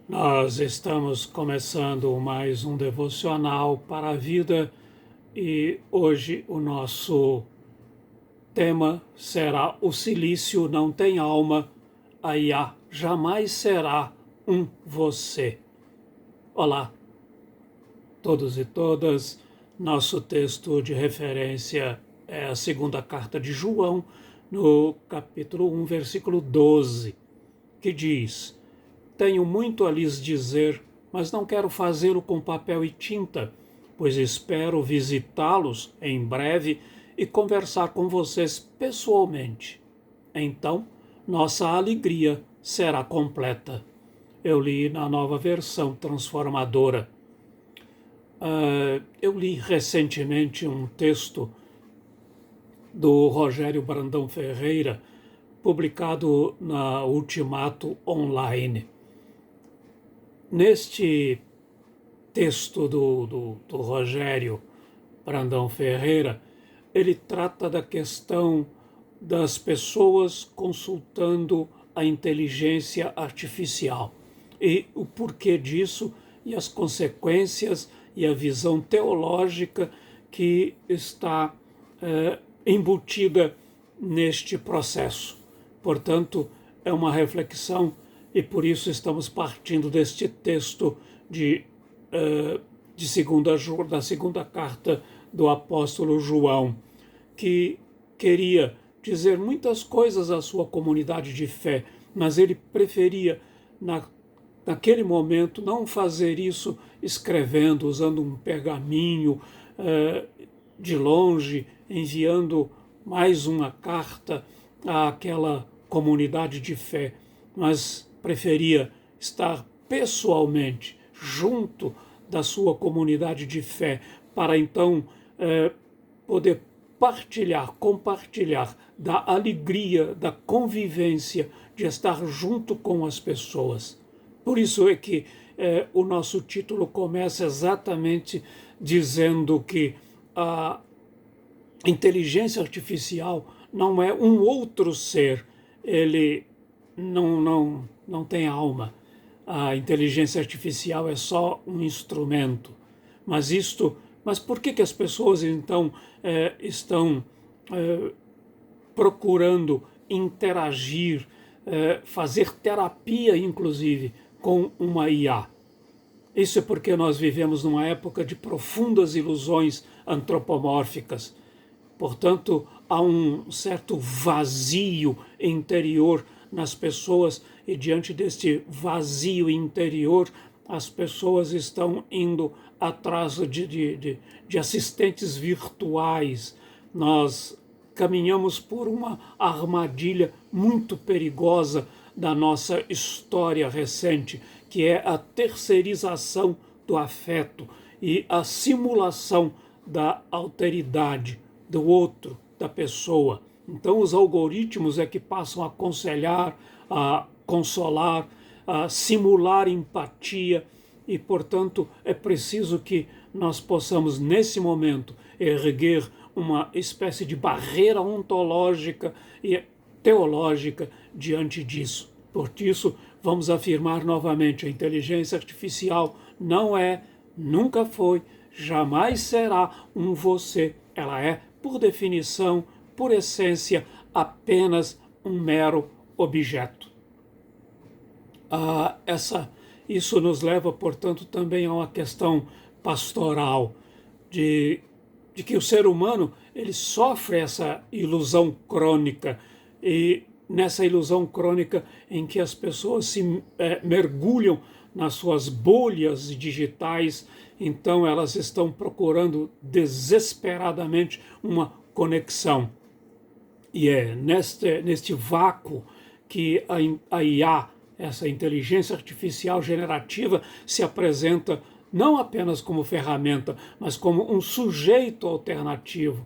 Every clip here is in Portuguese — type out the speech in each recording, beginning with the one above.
Nós estamos começando mais um devocional para a vida e hoje o nosso tema será: o silício não tem alma, a IA jamais será um você. Olá, todos e todas. Nosso texto de referência é a segunda carta de João, no capítulo 1, versículo 12, que diz: Tenho muito a lhes dizer, mas não quero fazê-lo com papel e tinta, pois espero visitá-los em breve e conversar com vocês pessoalmente. Então, nossa alegria será completa. Eu li na Nova Versão Transformadora. Eu li recentemente um texto do Rogério Brandão Ferreira, publicado na Ultimato Online. Neste texto do Rogério Brandão Ferreira, ele trata da questão das pessoas consultando a inteligência artificial e o porquê disso e as consequências e a visão teológica que está embutida neste processo. Portanto, é uma reflexão e por isso estamos partindo deste texto da segunda carta do apóstolo João, que queria dizer muitas coisas à sua comunidade de fé, mas ele preferia, naquele momento, não fazer isso escrevendo, usando um pergaminho de longe, enviando mais uma carta àquela comunidade de fé, mas preferia estar pessoalmente junto da sua comunidade de fé para então poder compartilhar da alegria, da convivência, de estar junto com as pessoas. Por isso é que o nosso título começa exatamente dizendo que a inteligência artificial não é um outro ser, ele não tem alma. A inteligência artificial é só um instrumento. Mas por que as pessoas então estão procurando interagir, fazer terapia, inclusive, com uma IA? Isso é porque nós vivemos numa época de profundas ilusões antropomórficas. Portanto, há um certo vazio interior nas pessoas e diante deste vazio interior as pessoas estão indo atrás de assistentes virtuais. Nós caminhamos por uma armadilha muito perigosa da nossa história recente, que é a terceirização do afeto e a simulação da alteridade do outro, da pessoa. Então os algoritmos é que passam a aconselhar, a consolar, a simular empatia e, portanto, é preciso que nós possamos, nesse momento, erguer uma espécie de barreira ontológica e teológica diante disso. Por isso, vamos afirmar novamente: a inteligência artificial não é, nunca foi, jamais será um você. Ela é, por definição, por essência, apenas um mero objeto. Isso nos leva, portanto, também a uma questão pastoral, de que o ser humano ele sofre essa ilusão crônica, e nessa ilusão crônica em que as pessoas se mergulham nas suas bolhas digitais, então elas estão procurando desesperadamente uma conexão. E é neste vácuo que a IA, essa inteligência artificial generativa, se apresenta não apenas como ferramenta, mas como um sujeito alternativo.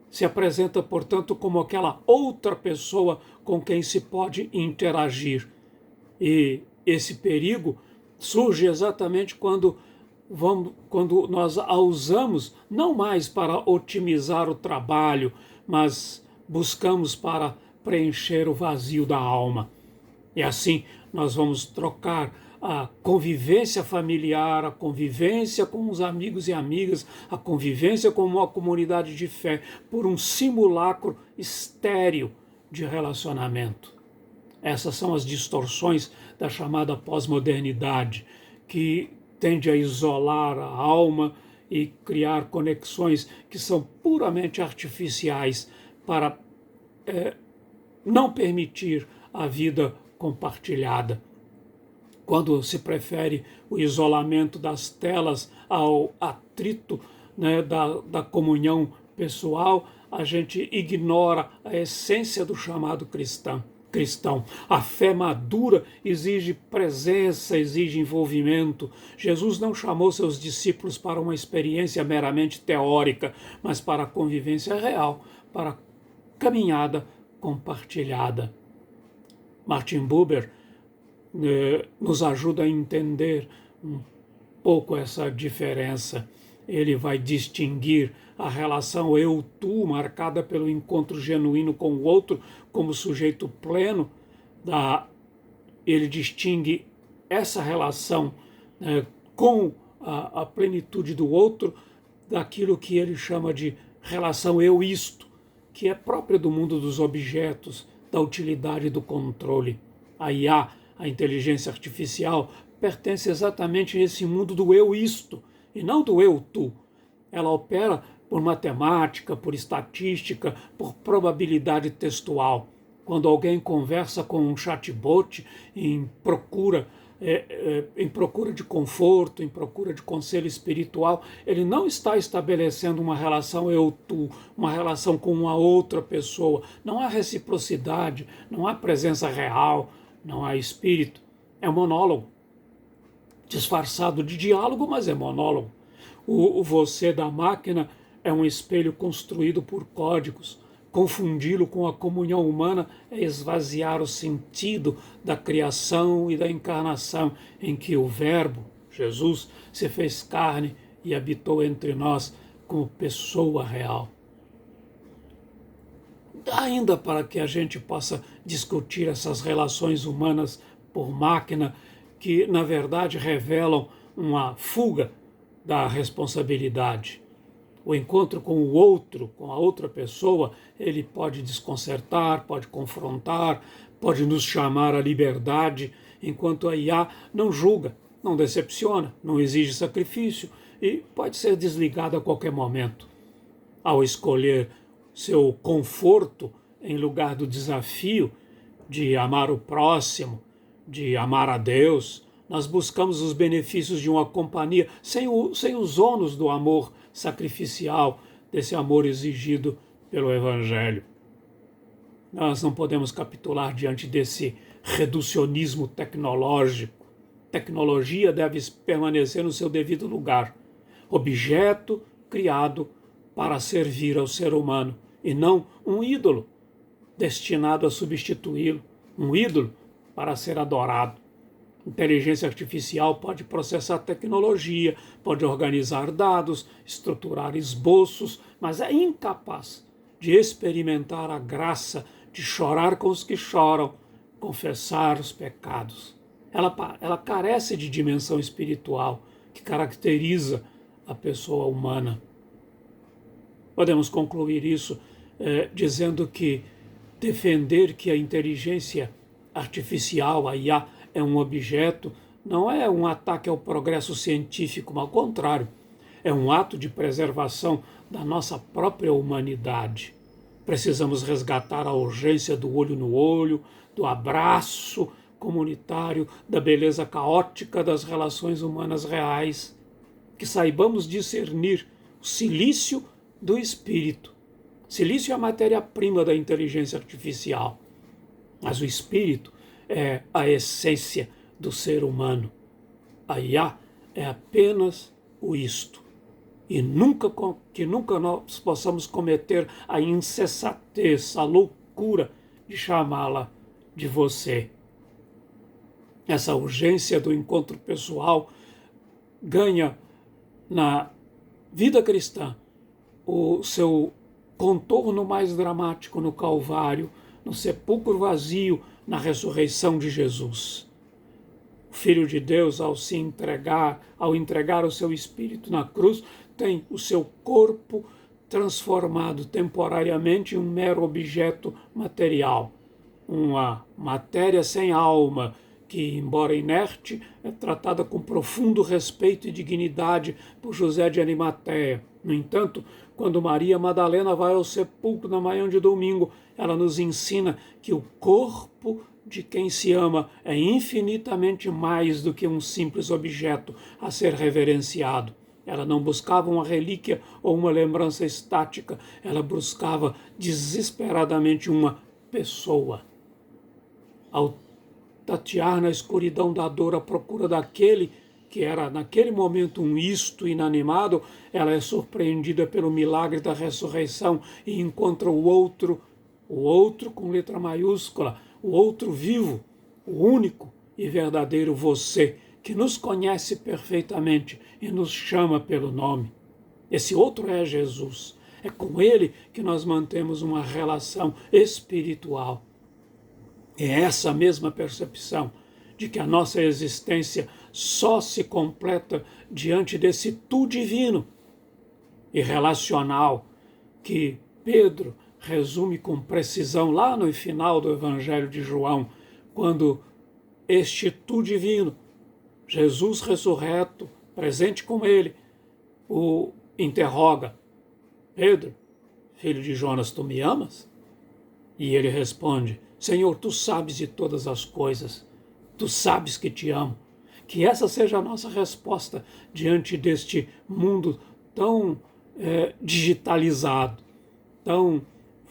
Se apresenta, portanto, como aquela outra pessoa com quem se pode interagir. E esse perigo surge exatamente quando nós a usamos não mais para otimizar o trabalho, mas buscamos para preencher o vazio da alma. E assim nós vamos trocar a convivência familiar, a convivência com os amigos e amigas, a convivência com uma comunidade de fé, por um simulacro estéril de relacionamento. Essas são as distorções da chamada pós-modernidade, que tende a isolar a alma e criar conexões que são puramente artificiais para não permitir a vida compartilhada. Quando se prefere o isolamento das telas ao atrito, né, da comunhão pessoal, a gente ignora a essência do chamado cristão. A fé madura exige presença, exige envolvimento. Jesus não chamou seus discípulos para uma experiência meramente teórica, mas para a convivência real, para a caminhada compartilhada. Martin Buber nos ajuda a entender um pouco essa diferença. Ele vai distinguir a relação eu-tu, marcada pelo encontro genuíno com o outro, como sujeito pleno. Ele distingue essa relação com a plenitude do outro daquilo que ele chama de relação eu-isto, que é própria do mundo dos objetos, da utilidade e do controle. A IA, a inteligência artificial, pertence exatamente a esse mundo do eu-isto, e não do eu-tu. Ela opera por matemática, por estatística, por probabilidade textual. Quando alguém conversa com um chatbot em procura de conforto, em procura de conselho espiritual, ele não está estabelecendo uma relação eu-tu, uma relação com uma outra pessoa. Não há reciprocidade, não há presença real, não há espírito. É monólogo. Disfarçado de diálogo, mas é monólogo. O você da máquina é um espelho construído por códigos. Confundi-lo com a comunhão humana é esvaziar o sentido da criação e da encarnação, em que o Verbo, Jesus, se fez carne e habitou entre nós como pessoa real. Ainda para que a gente possa discutir essas relações humanas por máquina, que na verdade revelam uma fuga da responsabilidade. O encontro com o outro, com a outra pessoa, ele pode desconcertar, pode confrontar, pode nos chamar à liberdade, enquanto a IA não julga, não decepciona, não exige sacrifício e pode ser desligada a qualquer momento. Ao escolher seu conforto em lugar do desafio de amar o próximo, de amar a Deus, nós buscamos os benefícios de uma companhia sem os ônus do amor sacrificial, desse amor exigido pelo Evangelho. Nós não podemos capitular diante desse reducionismo tecnológico. Tecnologia deve permanecer no seu devido lugar, objeto criado para servir ao ser humano, e não um ídolo destinado a substituí-lo, um ídolo para ser adorado. Inteligência artificial pode processar tecnologia, pode organizar dados, estruturar esboços, mas é incapaz de experimentar a graça de chorar com os que choram, confessar os pecados. Ela carece de dimensão espiritual que caracteriza a pessoa humana. Podemos concluir isso dizendo que defender que a inteligência artificial, a IA, é um objeto, não é um ataque ao progresso científico, mas ao contrário, é um ato de preservação da nossa própria humanidade. Precisamos resgatar a urgência do olho no olho, do abraço comunitário, da beleza caótica das relações humanas reais, que saibamos discernir o silício do espírito. Silício é a matéria-prima da inteligência artificial, mas o espírito é a essência do ser humano. A IA é apenas o isto. E que nunca nós possamos cometer a insensatez, a loucura de chamá-la de você. Essa urgência do encontro pessoal ganha na vida cristã o seu contorno mais dramático no Calvário, no sepulcro vazio, na ressurreição de Jesus. Filho de Deus, ao entregar o seu Espírito na cruz, tem o seu corpo transformado temporariamente em um mero objeto material, uma matéria sem alma, que, embora inerte, é tratada com profundo respeito e dignidade por José de Arimateia. No entanto, quando Maria Madalena vai ao sepulcro na manhã de domingo, ela nos ensina que o corpo de quem se ama é infinitamente mais do que um simples objeto a ser reverenciado. Ela não buscava uma relíquia ou uma lembrança estática, ela buscava desesperadamente uma pessoa. Ao tatear na escuridão da dor à procura daquele que era naquele momento um isto inanimado, ela é surpreendida pelo milagre da ressurreição e encontra o outro com letra maiúscula, o outro vivo, o único e verdadeiro você, que nos conhece perfeitamente e nos chama pelo nome. Esse outro é Jesus. É com ele que nós mantemos uma relação espiritual. É essa mesma percepção de que a nossa existência só se completa diante desse tu divino e relacional que Pedro resume com precisão lá no final do Evangelho de João, quando este tu divino, Jesus ressurreto, presente com ele, o interroga: Pedro, filho de Jonas, tu me amas? E ele responde: Senhor, tu sabes de todas as coisas, tu sabes que te amo. Que essa seja a nossa resposta diante deste mundo tão digitalizado, tão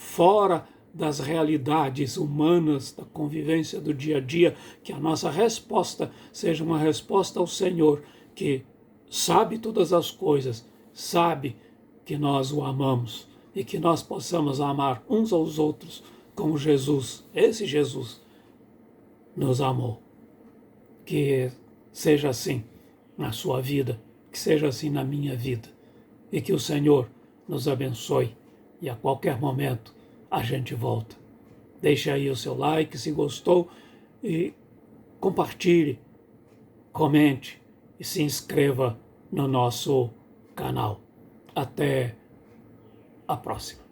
fora das realidades humanas, da convivência do dia a dia, que a nossa resposta seja uma resposta ao Senhor, que sabe todas as coisas, sabe que nós o amamos e que nós possamos amar uns aos outros como Jesus, esse Jesus, nos amou. Que seja assim na sua vida, que seja assim na minha vida, e que o Senhor nos abençoe e a qualquer momento a gente volta. Deixe aí o seu like se gostou e compartilhe, comente e se inscreva no nosso canal. Até a próxima.